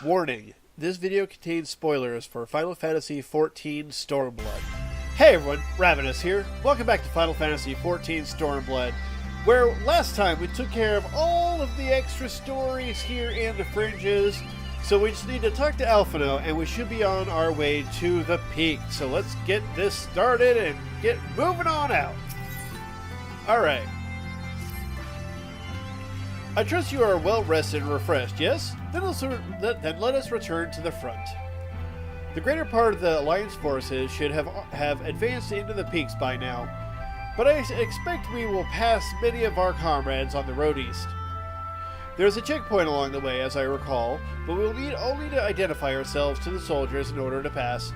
Warning, this video contains spoilers for Final Fantasy XIV Stormblood. Hey everyone, Ravinous here. Welcome back to Final Fantasy XIV Stormblood, where last time we took care of all of the extra stories here in the Fringes, so we just need to talk to Alphino and we should be on our way to the peak. So let's get this started and get moving on out. Alright. I trust you are well rested and refreshed, yes? Then let us return to the front. The greater part of the Alliance forces should have advanced into the peaks by now, but I expect we will pass many of our comrades on the road east. There is a checkpoint along the way, as I recall, but we will need only to identify ourselves to the soldiers in order to pass.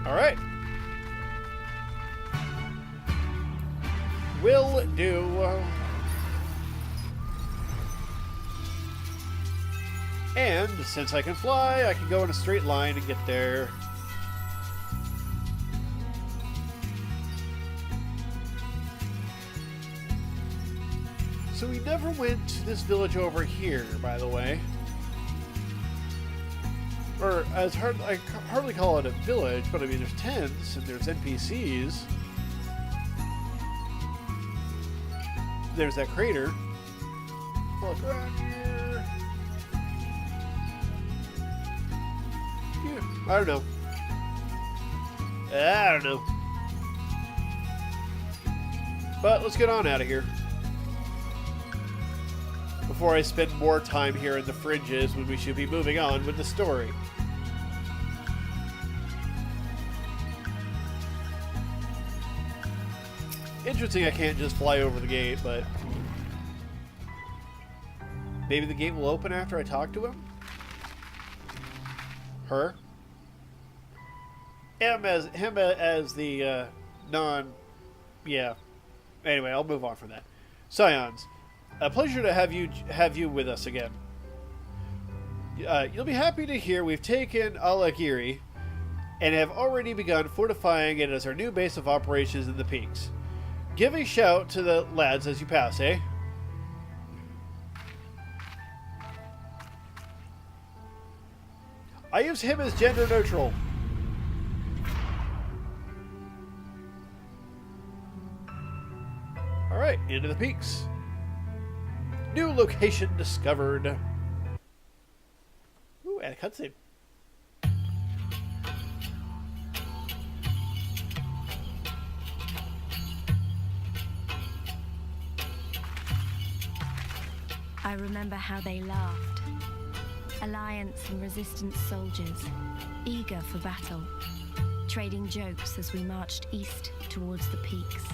Alright. Will do. And since I can fly, I can go in a straight line and get there. So we never went to this village over here, by the way. Or, I hardly call it a village, but I mean there's tents and there's NPCs. There's that crater. Look around here. I don't know. But let's get on out of here. Before I spend more time here in the Fringes when we should be moving on with the story. Interesting I can't just fly over the gate, but maybe the gate will open after I talk to him? Her? Him as the yeah. Anyway, I'll move on from that. Scions, a pleasure to have you with us again. You'll be happy to hear we've taken Alagiri and have already begun fortifying it as our new base of operations in the peaks. Give a shout to the lads as you pass, eh? I use him as gender neutral. Alright, into the peaks. New location discovered. Ooh, and a cutscene. I remember how they laughed. Alliance and Resistance soldiers, eager for battle, trading jokes as we marched east towards the peaks.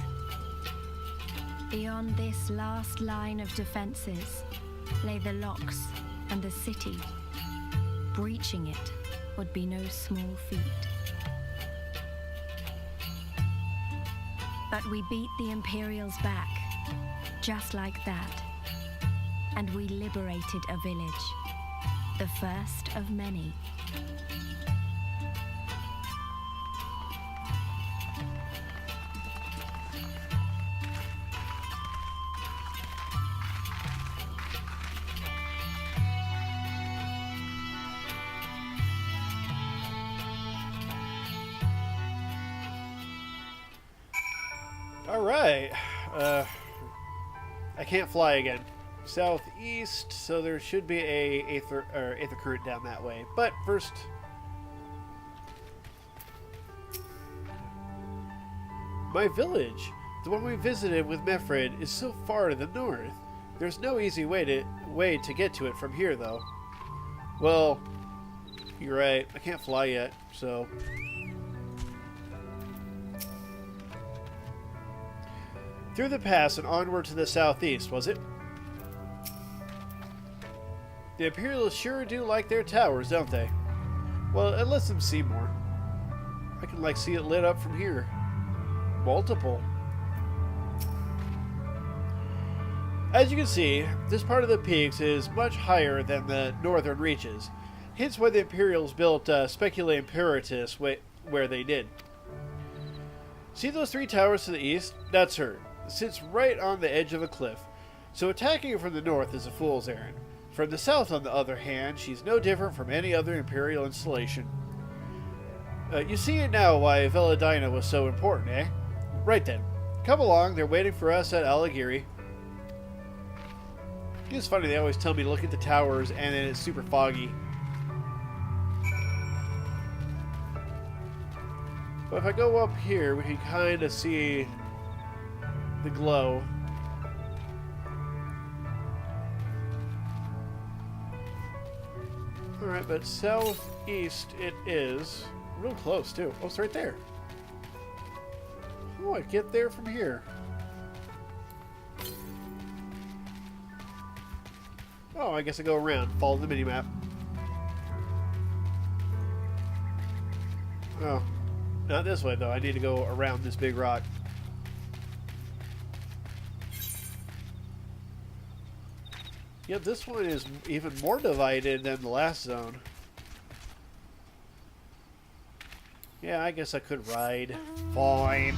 Beyond this last line of defenses lay the locks and the city. Breaching it would be no small feat. But we beat the Imperials back, just like that. And we liberated a village, the first of many. Alright. I can't fly again. Southeast, so there should be a Aether current down that way. But first, my village, the one we visited with Mefred, is so far to the north. There's no easy way to get to it from here, though. Well, you're right. I can't fly yet, so. Through the pass and onward to the southeast, was it? The Imperials sure do like their towers, don't they? Well, it lets them see more. I can, see it lit up from here. Multiple. As you can see, this part of the peaks is much higher than the northern reaches. Hence why the Imperials built Specula Imperatus where they did. See those three towers to the east? That's her. It sits right on the edge of a cliff. So attacking it from the north is a fool's errand. From the south, on the other hand, she's no different from any other Imperial installation. You see it now why Veladina was so important, eh? Right then. Come along, they're waiting for us at Aligiri. It's funny, they always tell me to look at the towers and then it's super foggy. But if I go up here, we can kind of see the glow. Alright, but southeast it is. Real close, too. Oh, it's right there. Oh, I get there from here. Oh, I guess I go around. Follow the minimap. Oh. Not this way, though. I need to go around this big rock. Yep, this one is even more divided than the last zone. Yeah, I guess I could ride. Fine.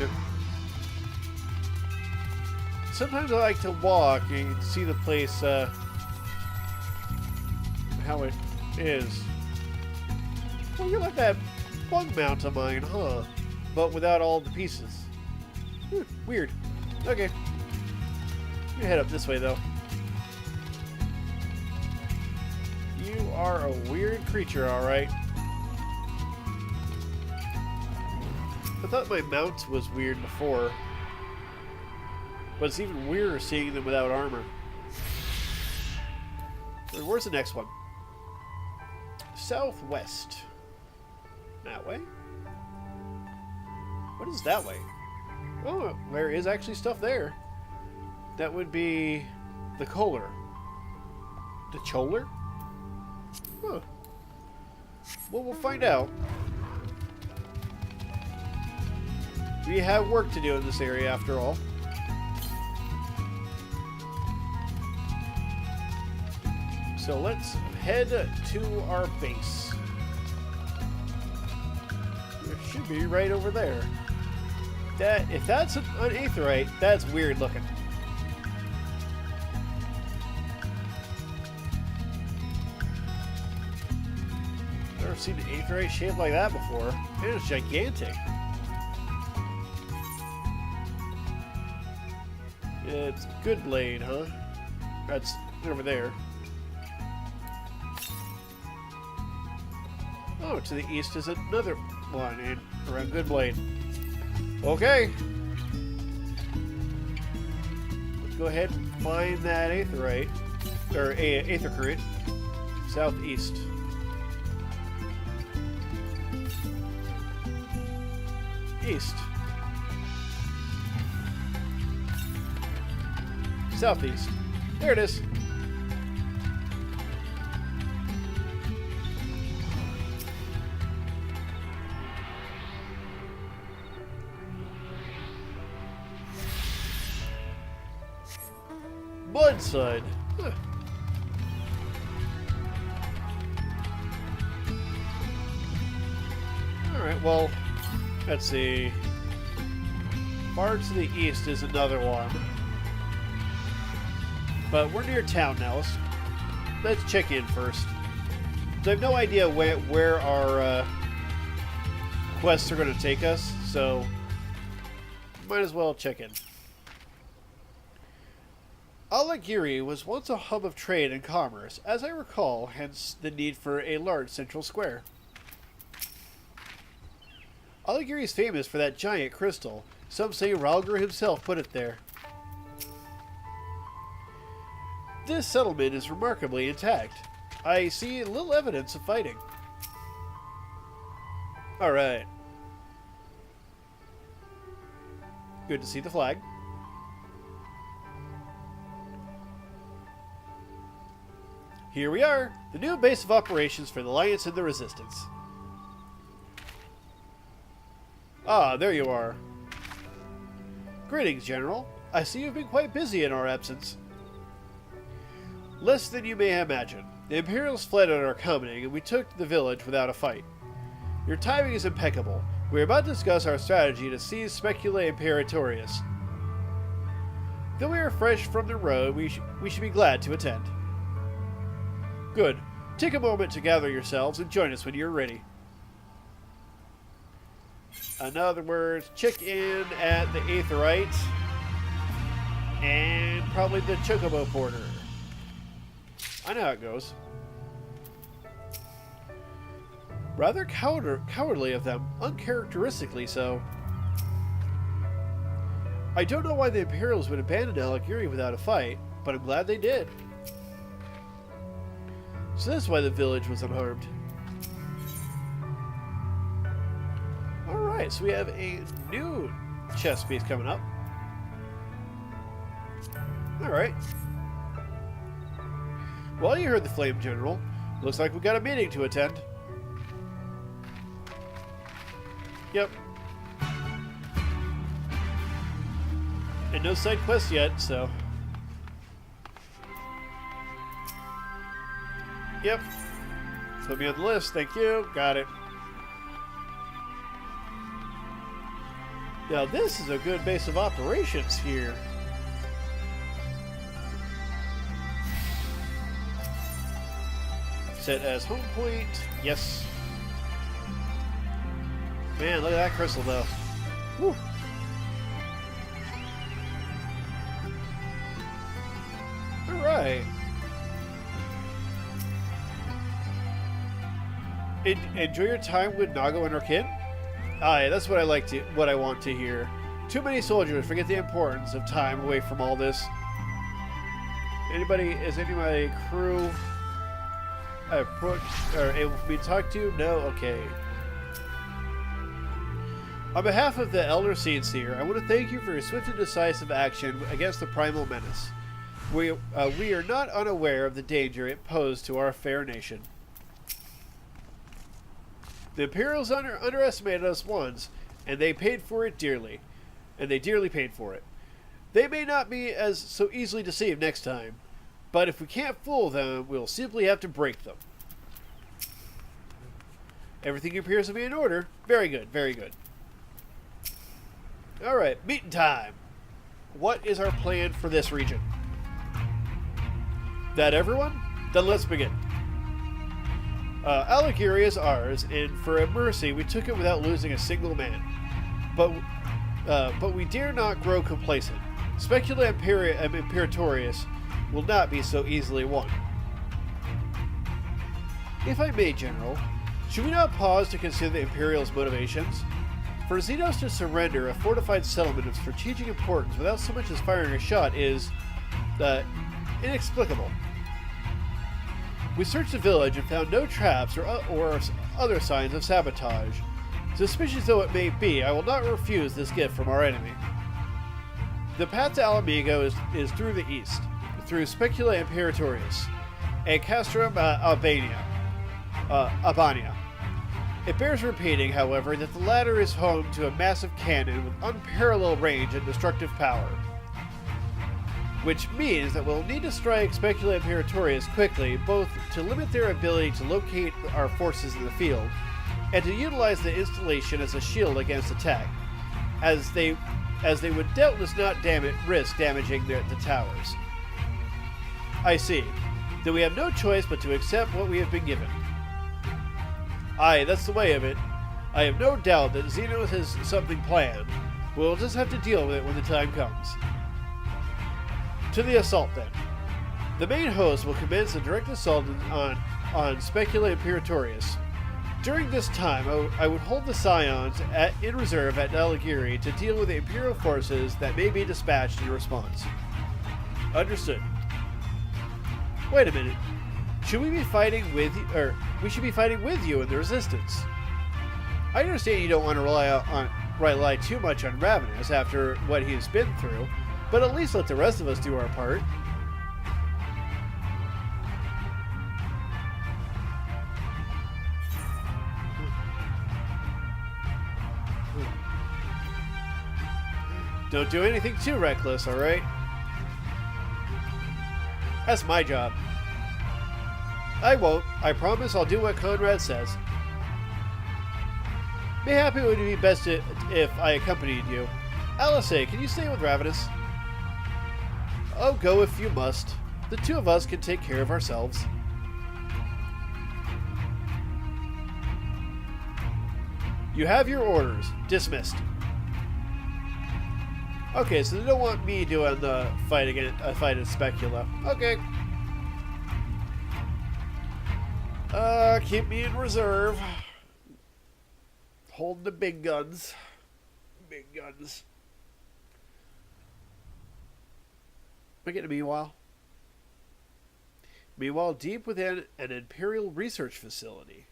Sometimes I like to walk and see the place, how it is. Well, you're like that bug mount of mine, huh? But without all the pieces. Weird. Okay. I'm gonna head up this way, though. You are a weird creature, alright. I thought my mount was weird before. But it's even weirder seeing them without armor. Where's the next one? Southwest. That way? What is that way? Oh, there is actually stuff there. That would be the Kohler. The Choler? Huh. Well, we'll find out. We have work to do in this area, after all. So let's head to our base. It should be right over there. If that's an aetheryte, that's weird looking. Never seen an aetheryte shaped like that before. And it's gigantic. It's Good Blade, huh? That's over there. Oh, to the east is another one and around Good Blade. Okay. Let's go ahead and find that aetheryte. Or aether current. Southeast. East. Southeast. There it is. Mudslide. Huh. Alright, well, let's see. Far to the east is another one. But we're near town now. Let's check in first. I have no idea where our quests are going to take us, so might as well check in. Aligiri was once a hub of trade and commerce, as I recall, hence the need for a large central square. Aligiri is famous for that giant crystal. Some say Ralgr himself put it there. This settlement is remarkably intact. I see little evidence of fighting. Alright. Good to see the flag. Here we are, the new base of operations for the Alliance and the Resistance. Ah, there you are. Greetings, General. I see you've been quite busy in our absence. Less than you may imagine. The Imperials fled at our coming, and we took the village without a fight. Your timing is impeccable. We are about to discuss our strategy to seize Specula Imperatorius. Though we are fresh from the road, we should be glad to attend. Good. Take a moment to gather yourselves and join us when you're ready. In other words, check in at the Aetherite and probably the Chocobo Porter. I know how it goes. Rather cowardly of them, uncharacteristically so. I don't know why the Imperials would abandon Aligiri without a fight, but I'm glad they did. So that's why the village was unharmed. Alright, so we have a new chess piece coming up. Alright. Well, you heard the Flame General. Looks like we've got a meeting to attend. Yep. And no side quests yet, so... Yep. Put me on the list, thank you. Got it. Now this is a good base of operations here. Set as home point. Yes. Man, look at that crystal though. Woo. Alright. Enjoy your time with Nago and her kin? Aye, that's what I want to hear. Too many soldiers forget the importance of time away from all this. Is any of my crew able for me to talk to? No? Okay. On behalf of the Elder Seer, I want to thank you for your swift and decisive action against the Primal Menace. We are not unaware of the danger it posed to our fair nation. The Imperials underestimated us once, and they paid for it dearly. And they dearly paid for it. They may not be as so easily deceived next time, but if we can't fool them, we'll simply have to break them. Everything appears to be in order. Very good, very good. Alright, meeting time. What is our plan for this region? That everyone? Then let's begin. Aligiri is ours, and for a mercy, we took it without losing a single man. But we dare not grow complacent. Specula Imperatorius will not be so easily won. If I may, General, should we not pause to consider the Imperials' motivations? For Xenos to surrender a fortified settlement of strategic importance without so much as firing a shot is inexplicable. We searched the village and found no traps or other signs of sabotage. Suspicious though it may be, I will not refuse this gift from our enemy. The path to Alamigo is through the east, through Specula Imperatorius, and Castrum Albania. It bears repeating, however, that the latter is home to a massive cannon with unparalleled range and destructive power. Which means that we'll need to strike Specula Imperatorius quickly, both to limit their ability to locate our forces in the field, and to utilize the installation as a shield against attack, as they would doubtless not risk damaging the towers. I see. Then we have no choice but to accept what we have been given. Aye, that's the way of it. I have no doubt that Xenos has something planned. We'll just have to deal with it when the time comes. To the assault, then. The main host will commence a direct assault on Specula Imperatorius. During this time, I would hold the Scions in reserve at Aligiri to deal with the Imperial forces that may be dispatched in response. Understood. Wait a minute. Should we be fighting with you, or we should be fighting with you in the Resistance? I understand you don't want to rely too much on Ravinous after what he's been through, but at least let the rest of us do our part. Don't do anything too reckless, alright? That's my job. I won't. I promise I'll do what Conrad says. Mayhaps it would be best if I accompanied you. Alice, can you stay with Ravinous? Oh, go if you must. The two of us can take care of ourselves. You have your orders. Dismissed. Okay, so they don't want me doing the fight in Specula. Okay. Keep me in reserve. Holding the big guns. Big guns. Am I getting a meanwhile? Meanwhile, deep within an Imperial research facility.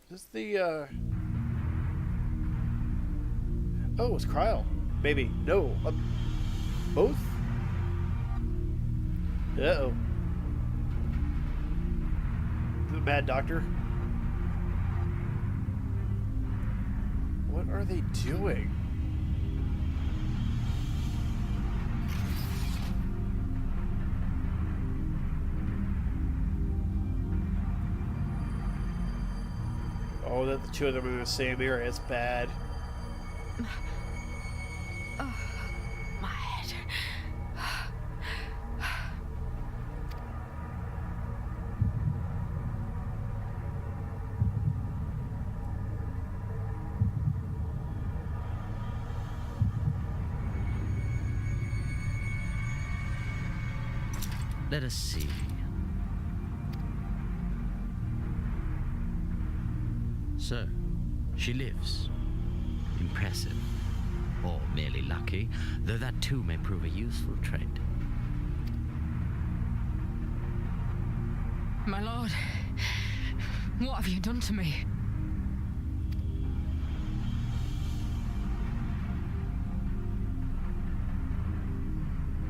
Is this the, Oh, it's Krile. Maybe. No. Both? Uh-oh. The Mad Doctor? What are they doing? Oh, that the two of them are in the same area. It's bad. Oh, my head. Let us see. So, she lives. Impressive. Or merely lucky, though that too may prove a useful trait. My lord, what have you done to me?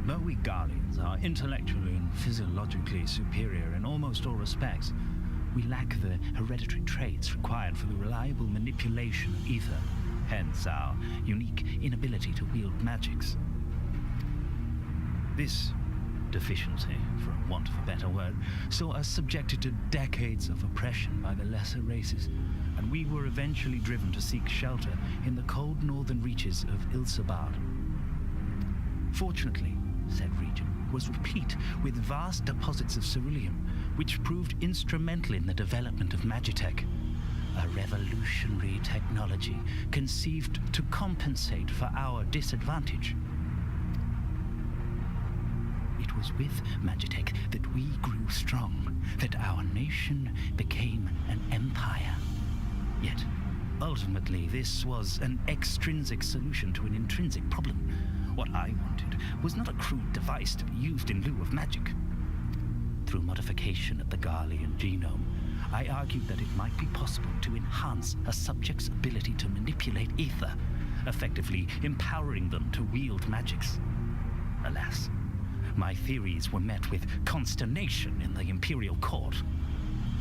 Though we Guardians are intellectually and physiologically superior in almost all respects, we lack the hereditary traits required for the reliable manipulation of ether, hence our unique inability to wield magics. This deficiency, for want of a better word, saw us subjected to decades of oppression by the lesser races, and we were eventually driven to seek shelter in the cold northern reaches of Ilsabard. Fortunately, said region was replete with vast deposits of ceruleum, which proved instrumental in the development of Magitech, a revolutionary technology conceived to compensate for our disadvantage. It was with Magitech that we grew strong, that our nation became an empire. Yet, ultimately, this was an extrinsic solution to an intrinsic problem. What I wanted was not a crude device to be used in lieu of magic. Through modification of the Garlean genome, I argued that it might be possible to enhance a subject's ability to manipulate ether, effectively empowering them to wield magics. Alas, my theories were met with consternation in the Imperial court.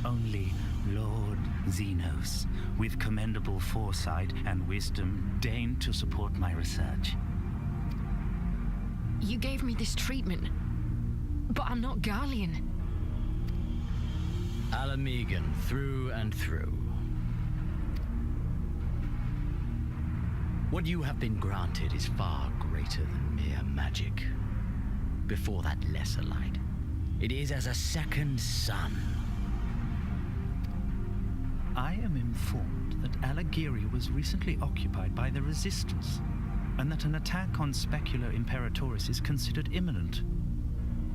Only Lord Xenos, with commendable foresight and wisdom, deigned to support my research. You gave me this treatment, but I'm not Garlean. Alamegan through and through. What you have been granted is far greater than mere magic. Before that lesser light, it is as a second sun. I am informed that Alagiri was recently occupied by the Resistance, and that an attack on Specula Imperatoris is considered imminent.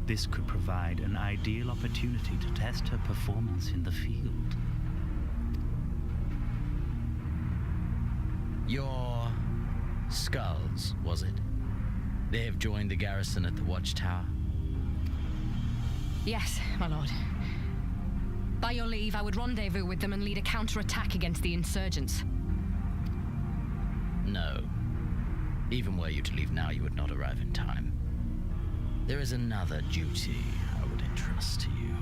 This could provide an ideal opportunity to test her performance in the field. Your skulls, was it? They have joined the garrison at the watchtower? Yes, my lord. By your leave, I would rendezvous with them and lead a counterattack against the insurgents. No. Even were you to leave now, you would not arrive in time. There is another duty I would entrust to you.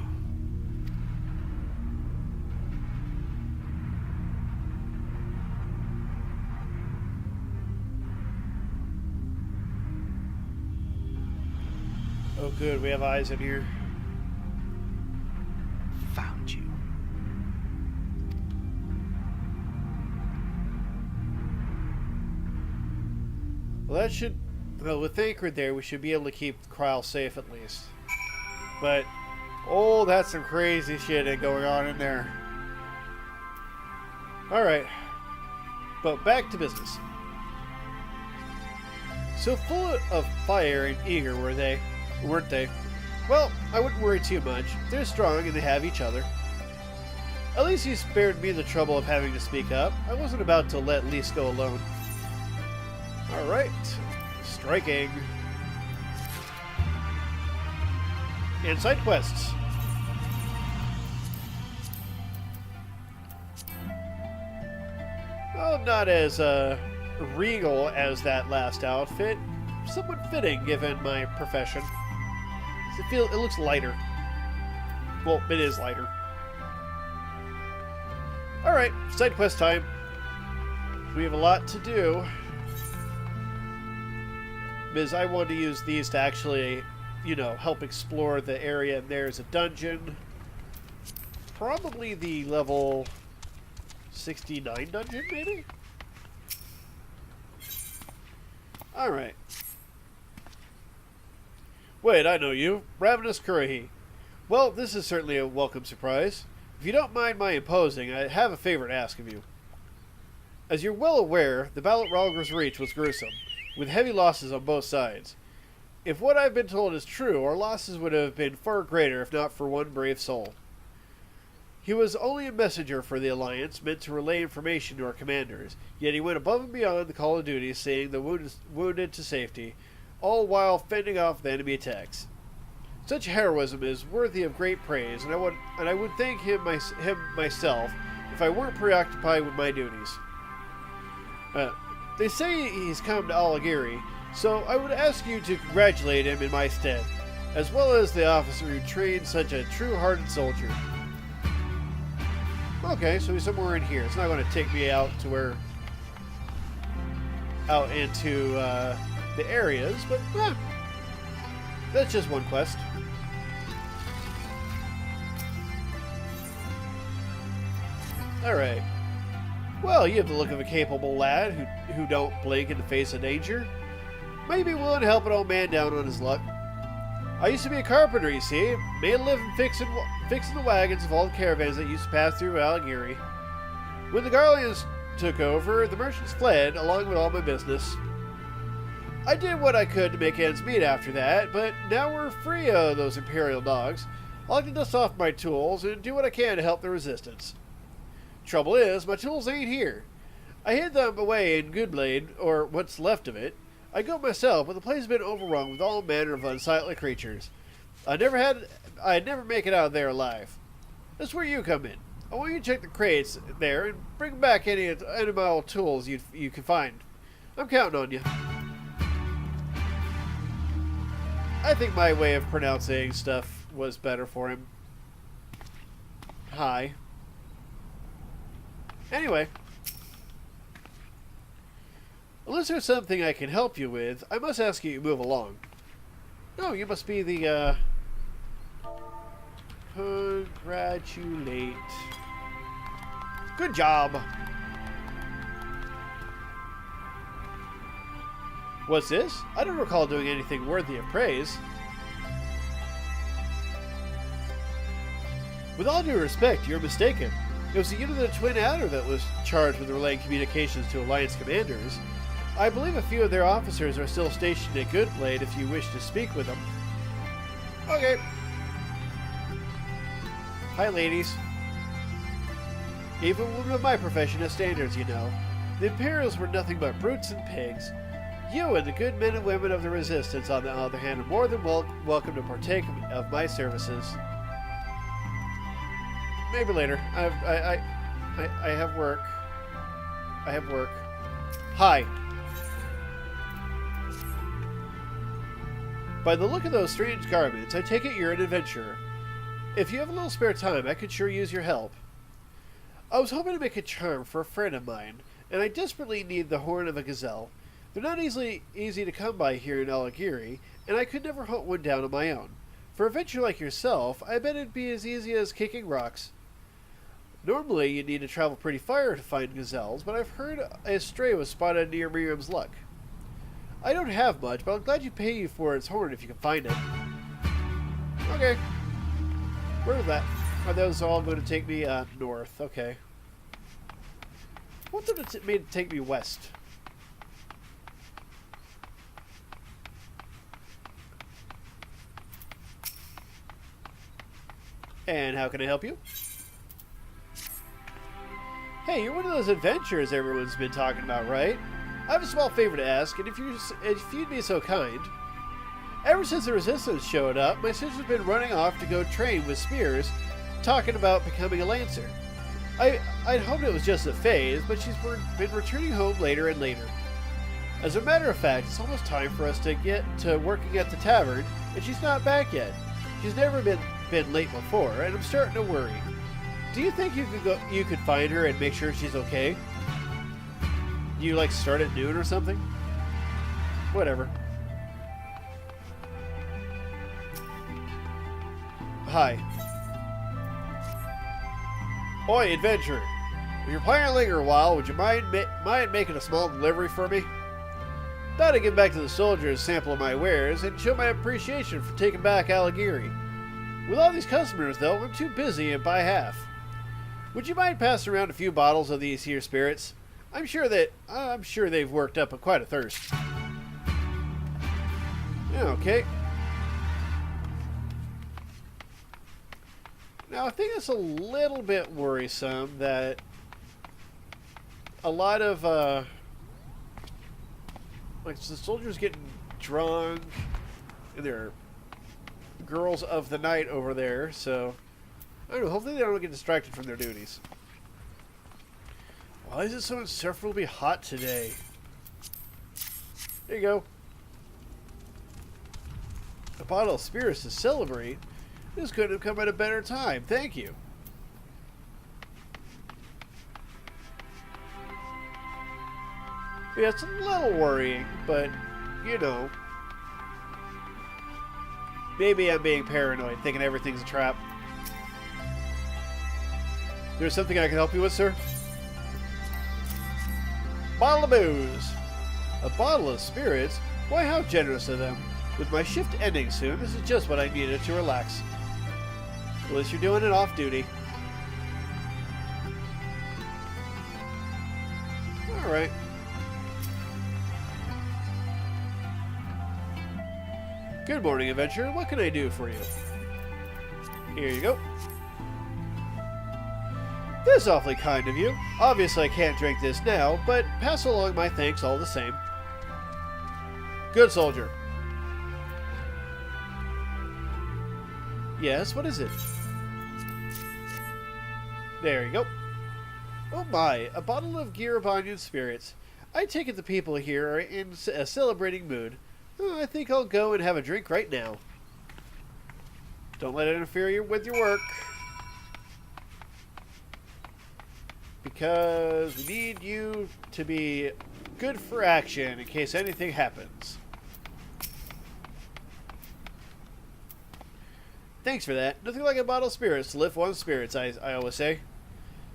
Oh good, we have eyes in here. Found you. Well, that should... Well, with Anchored there, we should be able to keep Krile safe at least. But, oh, that's some crazy shit going on in there. Alright. But back to business. So full of fire and eager weren't they? Well, I wouldn't worry too much. They're strong and they have each other. At least you spared me the trouble of having to speak up. I wasn't about to let Lise go alone. Alright. Striking. And side quests. Well, not as regal as that last outfit. Somewhat fitting given my profession. It looks lighter. Well, it is lighter. Alright, side quest time. We have a lot to do. Because I wanted to use these to actually, you know, help explore the area. And there's a dungeon. Probably the level 69 dungeon, maybe? Alright. Wait, I know you. Ravinous Krile. Well, this is certainly a welcome surprise. If you don't mind my imposing, I have a favor to ask of you. As you're well aware, the battle at Ralger's Reach was gruesome, with heavy losses on both sides. If what I've been told is true, our losses would have been far greater if not for one brave soul. He was only a messenger for the Alliance, meant to relay information to our commanders, yet he went above and beyond the call of duty, seeing the wounded to safety, all while fending off the enemy attacks. Such heroism is worthy of great praise, and I would thank him myself if I weren't preoccupied with my duties. They say he's come to Aulus, so I would ask you to congratulate him in my stead, as well as the officer who trained such a true-hearted soldier. Okay, so he's somewhere in here. It's not going to take me out to out into the areas, but that's just one quest. Alright. Well, you have the look of a capable lad who don't blink in the face of danger. Might be willing to help an old man down on his luck. I used to be a carpenter, you see. Made a living fixing the wagons of all the caravans that used to pass through Aulus. When the Garleans took over, the merchants fled, along with all my business. I did what I could to make ends meet after that, but now we're free of those Imperial dogs. I like to dust off my tools and do what I can to help the resistance. Trouble is, my tools ain't here. I hid them away in Goblet, or what's left of it. I go myself, but the place has been overrun with all manner of unsightly creatures. I'd never make it out of there alive. That's where you come in. I want you to check the crates there and bring back any animal tools you can find. I'm counting on you. I think my way of pronouncing stuff was better for him. Hi. Anyway. Unless there's something I can help you with, I must ask you to move along. Oh, you must be the, Congratulate. Good job. What's this? I don't recall doing anything worthy of praise. With all due respect, you're mistaken. It was the unit of the Twin Adder that was charged with relaying communications to Alliance commanders. I believe a few of their officers are still stationed at Goblet if you wish to speak with them. Okay. Hi, ladies. Even women of my profession have standards, you know. The Imperials were nothing but brutes and pigs. You and the good men and women of the Resistance, on the other hand, are more than welcome to partake of my services. Maybe later. I have work. I have work. Hi. By the look of those strange garments, I take it you're an adventurer. If you have a little spare time, I could sure use your help. I was hoping to make a charm for a friend of mine, and I desperately need the horn of a gazelle. They're not easy to come by here in Aulus, and I could never hunt one down on my own. For a venture like yourself, I bet it'd be as easy as kicking rocks. Normally, you'd need to travel pretty far to find gazelles, but I've heard a stray was spotted near Miriam's Luck. I don't have much, but I'm glad you pay you for its horn if you can find it. Okay. Where is that? Are those all going to take me north? Okay. What did it made it take me west? And how can I help you? Hey, you're one of those adventurers everyone's been talking about, right? I have a small favor to ask, and if you'd be so kind. Ever since the Resistance showed up, my sister's been running off to go train with Spears, talking about becoming a Lancer. I'd hoped it was just a phase, but she's been returning home later and later. As a matter of fact, it's almost time for us to get to working at the tavern, and she's not back yet. She's never been late before, and I'm starting to worry. Do you think you could find her and make sure she's okay? You like start at noon or something? Whatever. Hi. Oi, adventurer. If you're planning to linger a while, would you mind making a small delivery for me? Thought I'd get back to the soldiers a sample of my wares and show my appreciation for taking back Alighieri. With all these customers, though, I'm too busy and buy half. Would you mind passing around a few bottles of these here spirits? I'm sure they've worked up quite a thirst. Yeah, okay. Now, I think it's a little bit worrisome that a lot of, like, the soldiers getting drunk, and there are girls of the night over there, so, I don't know, hopefully they don't get distracted from their duties. Why is it so insufferably hot today? There you go. A bottle of spirits to celebrate? This couldn't have come at a better time. Thank you. Yeah, it's a little worrying, but, you know. Maybe I'm being paranoid, thinking everything's a trap. There's something I can help you with, sir? Bottle of booze. A bottle of spirits? Why, how generous of them. With my shift ending soon, this is just what I needed to relax. At least you're doing it off duty. Alright. Good morning, adventurer. What can I do for you? Here you go. This is awfully kind of you. Obviously I can't drink this now, but pass along my thanks all the same. Good soldier. Yes, what is it? There you go. Oh my, a bottle of Girabanian spirits. I take it the people here are in a celebrating mood. Oh, I think I'll go and have a drink right now. Don't let it interfere with your work. Because we need you to be good for action in case anything happens. Thanks for that. Nothing like a bottle of spirits to lift one's spirits, I always say.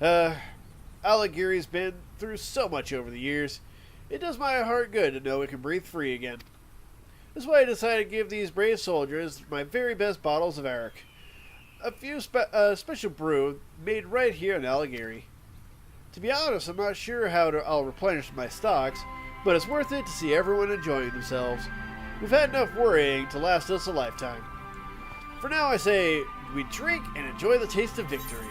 Alighieri's been through so much over the years. It does my heart good to know it can breathe free again. That's why I decided to give these brave soldiers my very best bottles of Arak. A few special brew made right here in Alighieri. To be honest, I'm not sure how I'll replenish my stocks, but it's worth it to see everyone enjoying themselves. We've had enough worrying to last us a lifetime. For now, I say we drink and enjoy the taste of victory.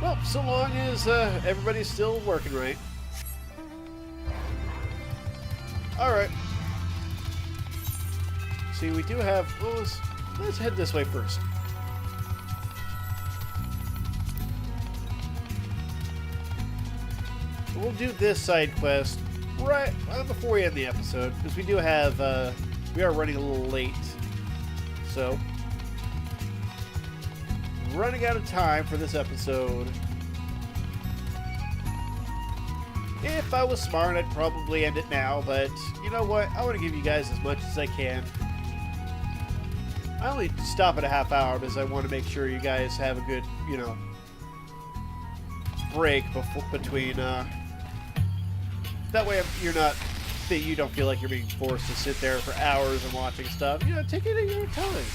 Well, so long as everybody's still working right. Alright. See, we do have... Well, let's head this way first. We'll do this side quest right before we end the episode, because we do have, we are running a little late. So, running out of time for this episode. If I was smart, I'd probably end it now, but you know what? I want to give you guys as much as I can. I only stop at a half hour because I want to make sure you guys have a good, you know, break between, that way you don't feel like you're being forced to sit there for hours and watching stuff. You know, take it at your time.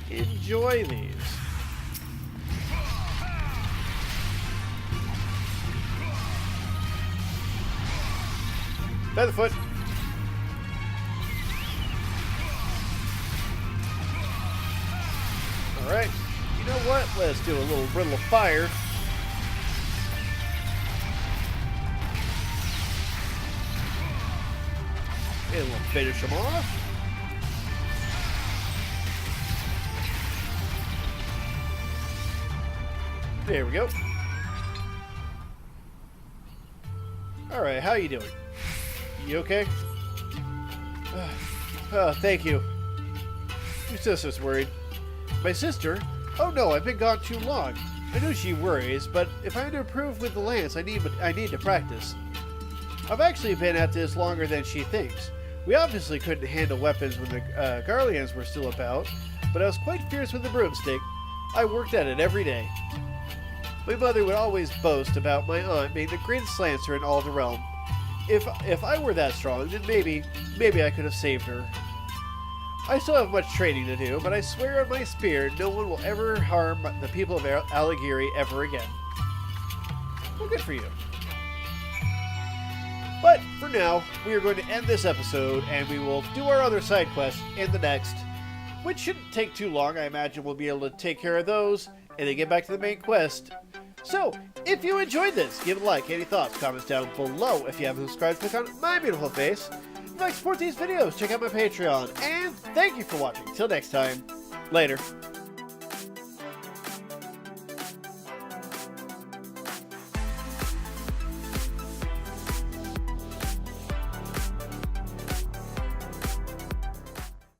Enjoy these. Featherfoot. Alright. You know what? Let's do a little riddle of fire. And we'll finish them off. There we go. Alright, how you doing? You okay? Thank you. Your sister's worried. My sister? Oh no, I've been gone too long. I know she worries, but if I'm to improve with the lance, I need to practice. I've actually been at this longer than she thinks. We obviously couldn't handle weapons when the Garleans were still about, but I was quite fierce with the broomstick. I worked at it every day. My mother would always boast about my aunt being the greatest lancer in all the realm. If I were that strong, then maybe I could have saved her. I still have much training to do, but I swear on my spear, no one will ever harm the people of Alighieri ever again. Well, good for you. But for now, we are going to end this episode, and we will do our other side quests in the next, which shouldn't take too long. I imagine we'll be able to take care of those, and then get back to the main quest. So, if you enjoyed this, give it a like. Any thoughts, comments down below. If you haven't subscribed, click on my beautiful face. If you'd like to support these videos, check out my Patreon. And thank you for watching. Till next time, later.